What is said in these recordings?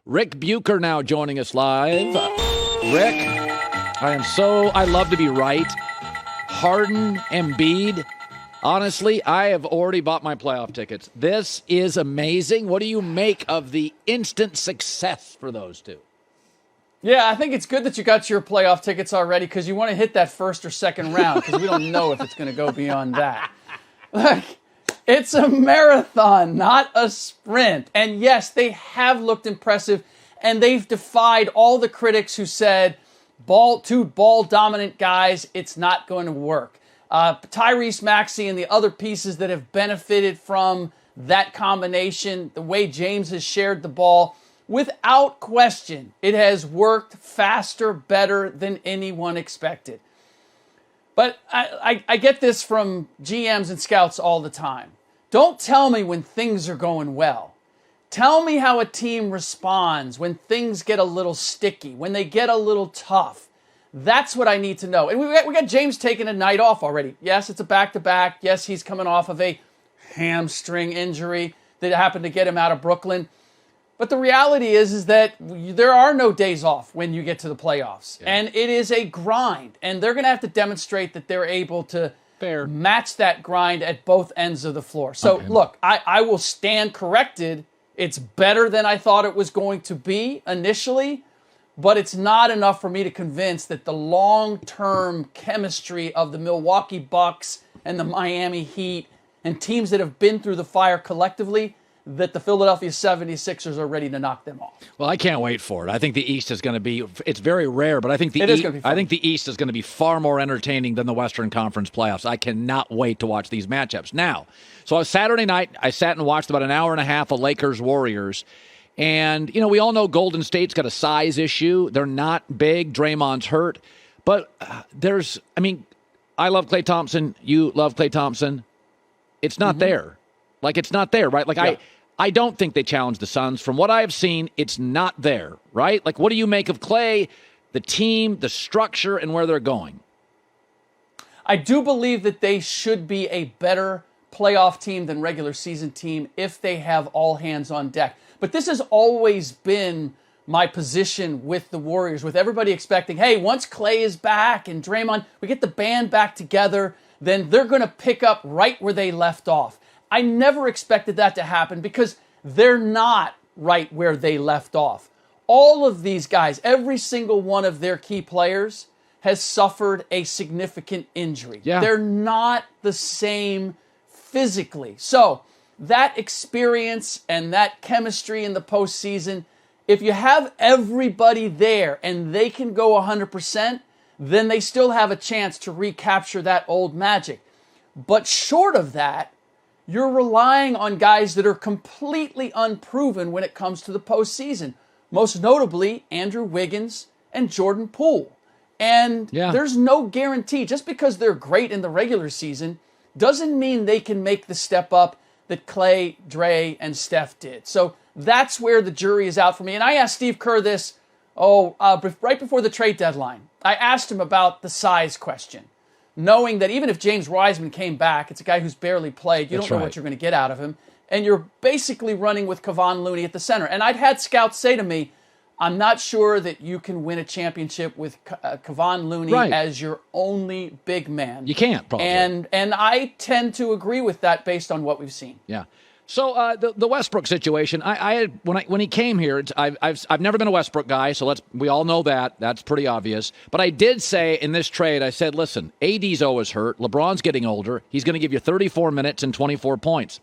Rick Bucher now joining us live. Rick, I love to be right. Harden, Embiid. Honestly, I have already bought my playoff tickets. This is amazing. What do you make of the instant success for those two? Yeah, I think it's good that you got your playoff tickets already because you want to hit that first or second round because we don't know if it's going to go beyond that. Look, it's a marathon, not a sprint. And yes, they have looked impressive, and they've defied all the critics who said, two ball-dominant guys, it's not going to work. Tyrese Maxey and the other pieces that have benefited from that combination, the way James has shared the ball, without question, it has worked faster, better than anyone expected. But I get this from GMs and scouts all the time. Don't tell me when things are going well. Tell me how a team responds when things get a little sticky, when they get a little tough. That's what I need to know. And we got James taking a night off already. Yes, it's a back-to-back. Yes, he's coming off of a hamstring injury that happened to get him out of Brooklyn. But the reality is that there are no days off when you get to the playoffs. Yeah. And it is a grind. And they're going to have to demonstrate that they're able to match that grind at both ends of the floor. So, Look, I will stand corrected. It's better than I thought it was going to be initially. But it's not enough for me to convince that the long-term chemistry of the Milwaukee Bucks and the Miami Heat and teams that have been through the fire collectively, that the Philadelphia 76ers are ready to knock them off. Well, I can't wait for it. I think the East is going to be, it's very rare, but I think the East is going to be far more entertaining than the Western Conference playoffs. I cannot wait to watch these matchups. Now, so on Saturday night, I sat and watched about an hour and a half of Lakers-Warriors. And, we all know Golden State's got a size issue. They're not big. Draymond's hurt. But I love Klay Thompson. You love Klay Thompson. It's not there. It's not there, right? I don't think they challenge the Suns. From what I have seen, it's not there, right? What do you make of Klay, the team, the structure, and where they're going? I do believe that they should be a better playoff team than regular season team if they have all hands on deck. But this has always been my position with the Warriors, with everybody expecting, hey, once Klay is back and Draymond, we get the band back together, then they're going to pick up right where they left off. I never expected that to happen because they're not right where they left off. All of these guys, every single one of their key players has suffered a significant injury. Yeah. They're not the same physically. So that experience and that chemistry in the postseason, if you have everybody there and they can go 100%, then they still have a chance to recapture that old magic. But short of that, you're relying on guys that are completely unproven when it comes to the postseason. Most notably, Andrew Wiggins and Jordan Poole. And there's no guarantee. Just because they're great in the regular season doesn't mean they can make the step up that Klay, Dre, and Steph did. So that's where the jury is out for me. And I asked Steve Kerr this right before the trade deadline. I asked him about the size question, knowing that even if James Wiseman came back, it's a guy who's barely played. You don't know what you're going to get out of him. And you're basically running with Kevon Looney at the center. And I'd had scouts say to me, I'm not sure that you can win a championship with Kevon Looney as your only big man. You can't, probably. And I tend to agree with that based on what we've seen. Yeah. So the Westbrook situation, when he came here, I've never been a Westbrook guy, so we all know that. That's pretty obvious. But I did say in this trade, I said, listen, AD's always hurt. LeBron's getting older. He's going to give you 34 minutes and 24 points.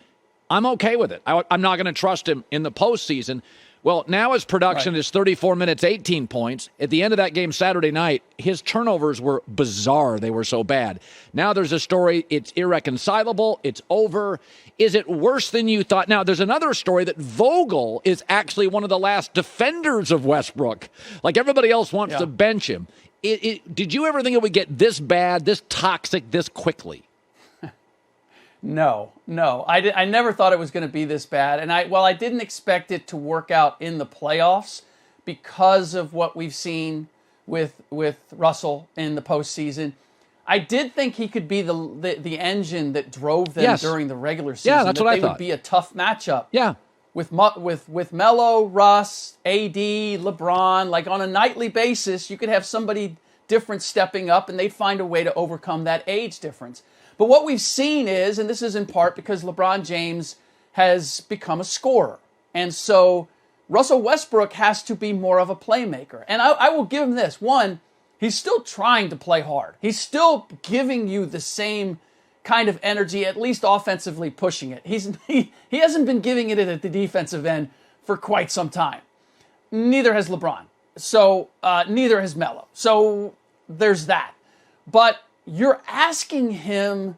I'm okay with it. I'm not going to trust him in the postseason. Well, now his production is 34 minutes, 18 points. At the end of that game Saturday night, his turnovers were bizarre. They were so bad. Now there's a story. It's irreconcilable. It's over. Is it worse than you thought? Now, there's another story that Vogel is actually one of the last defenders of Westbrook. Everybody else wants to bench him. Did you ever think it would get this bad, this toxic, this quickly? No. I never thought it was going to be this bad. And I didn't expect it to work out in the playoffs because of what we've seen with Russell in the postseason. I did think he could be the engine that drove them during the regular season. Yeah, that's what I thought. They would be a tough matchup. Yeah. with Melo, Russ, AD, LeBron, like on a nightly basis, you could have somebody different stepping up and they'd find a way to overcome that age difference. But what we've seen is, and this is in part because LeBron James has become a scorer. And so Russell Westbrook has to be more of a playmaker. And I will give him this. One, he's still trying to play hard. He's still giving you the same kind of energy, at least offensively pushing it. He hasn't been giving it at the defensive end for quite some time. Neither has LeBron. So neither has Melo. So there's that. But you're asking him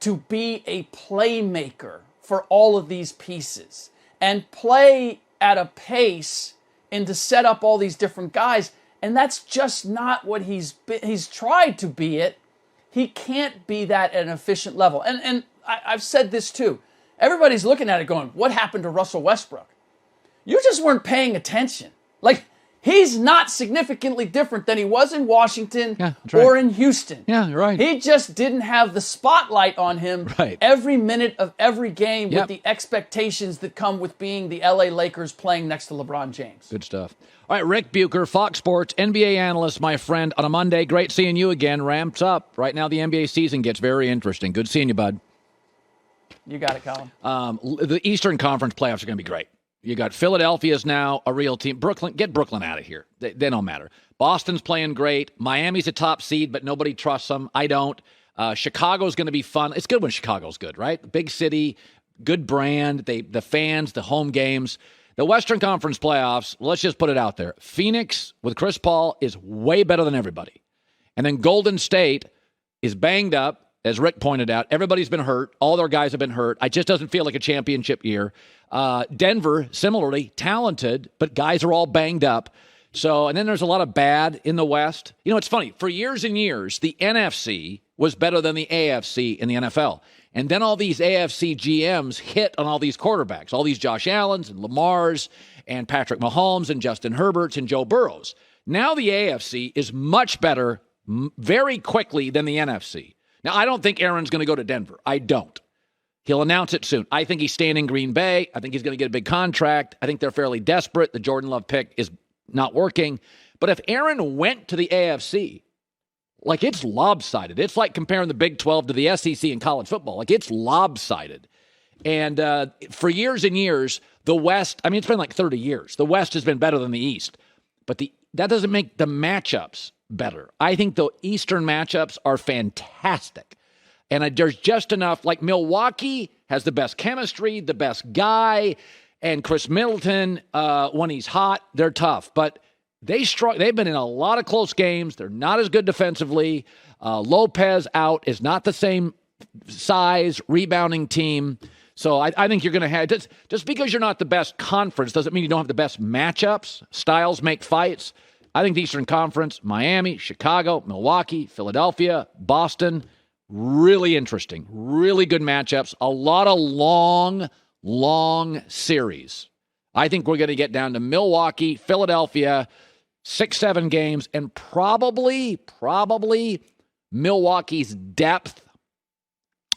to be a playmaker for all of these pieces and play at a pace and to set up all these different guys. And that's just not what he's tried to be it. He can't be that at an efficient level. And I've said this too. Everybody's looking at it going, what happened to Russell Westbrook? You just weren't paying attention. Like, he's not significantly different than he was in Washington or in Houston. Yeah, you're right. He just didn't have the spotlight on him every minute of every game with the expectations that come with being the LA Lakers playing next to LeBron James. Good stuff. All right, Ric Bucher, Fox Sports, NBA analyst, my friend, on a Monday. Great seeing you again. Ramps up. Right now the NBA season gets very interesting. Good seeing you, bud. You got it, Colin. The Eastern Conference playoffs are going to be great. You got Philadelphia's now a real team. Get Brooklyn out of here. They don't matter. Boston's playing great. Miami's a top seed, but nobody trusts them. I don't. Chicago's going to be fun. It's good when Chicago's good, right? Big city, good brand, the fans, the home games. The Western Conference playoffs, let's just put it out there. Phoenix with Chris Paul is way better than everybody. And then Golden State is banged up, as Rick pointed out. Everybody's been hurt. All their guys have been hurt. It just doesn't feel like a championship year. Denver, similarly, talented, but guys are all banged up. So, and then there's a lot of bad in the West. You know, it's funny. For years and years, the NFC was better than the AFC in the NFL. And then all these AFC GMs hit on all these quarterbacks, all these Josh Allens and Lamars and Patrick Mahomes and Justin Herberts and Joe Burrows. Now the AFC is much better very quickly than the NFC. Now, I don't think Aaron's going to go to Denver. I don't. He'll announce it soon. I think he's staying in Green Bay. I think he's going to get a big contract. I think they're fairly desperate. The Jordan Love pick is not working. But if Aaron went to the AFC, like, it's lopsided. It's like comparing the Big 12 to the SEC in college football. Like, it's lopsided. And for years and years, the West, I mean, it's been like 30 years. The West has been better than the East. But that doesn't make the matchups better. I think the Eastern matchups are fantastic. And there's just enough, like Milwaukee has the best chemistry, the best guy, and Chris Middleton, when he's hot, they're tough. But they've been in a lot of close games. They're not as good defensively. Lopez out is not the same size, rebounding team. So I think you're going to have, just because you're not the best conference doesn't mean you don't have the best matchups. Styles make fights. I think the Eastern Conference, Miami, Chicago, Milwaukee, Philadelphia, Boston, really interesting. Really good matchups. A lot of long series. I think we're going to get down to Milwaukee, Philadelphia, 6-7 games, and probably Milwaukee's depth.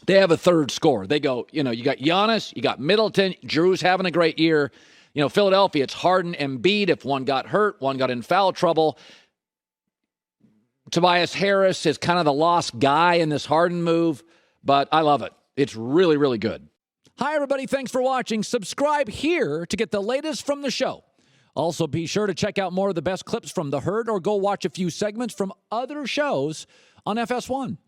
They have a third scorer. They go, you got Giannis, you got Middleton, Drew's having a great year. Philadelphia, it's Harden, Embiid. If one got hurt, one got in foul trouble. Tobias Harris is kind of the lost guy in this Harden move, but I love it. It's really, really good. Hi, everybody. Thanks for watching. Subscribe here to get the latest from the show. Also, be sure to check out more of the best clips from The Herd or go watch a few segments from other shows on FS1.